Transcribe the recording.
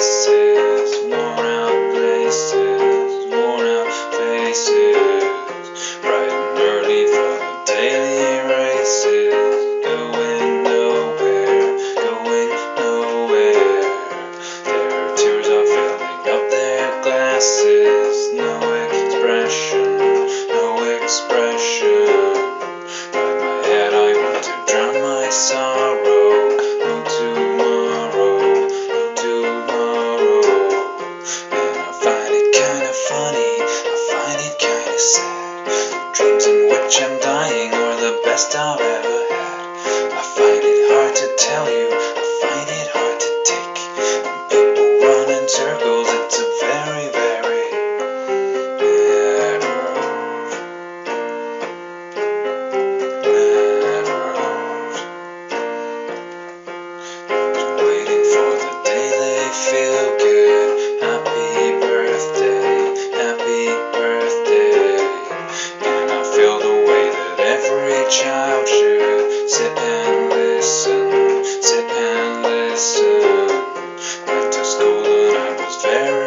faces, worn out places, worn out faces, bright and early for the daily races, going nowhere, going nowhere. Their tears are filling up their glasses, no expression, no expression. By my head I want to drown my sorrow. No tomorrow, no tomorrow. And I find it kinda funny, I find it kinda sad. The dreams in which I'm dying are the best I've ever had. I find it hard to tell you, I find it hard to take. When people run in circles, it's a very, very bad road. Bad road. Waiting for the day they feel good. Happy birthday, happy birthday. And I feel the way that every child should. Sit and listen, sit and listen. Went to school and I was very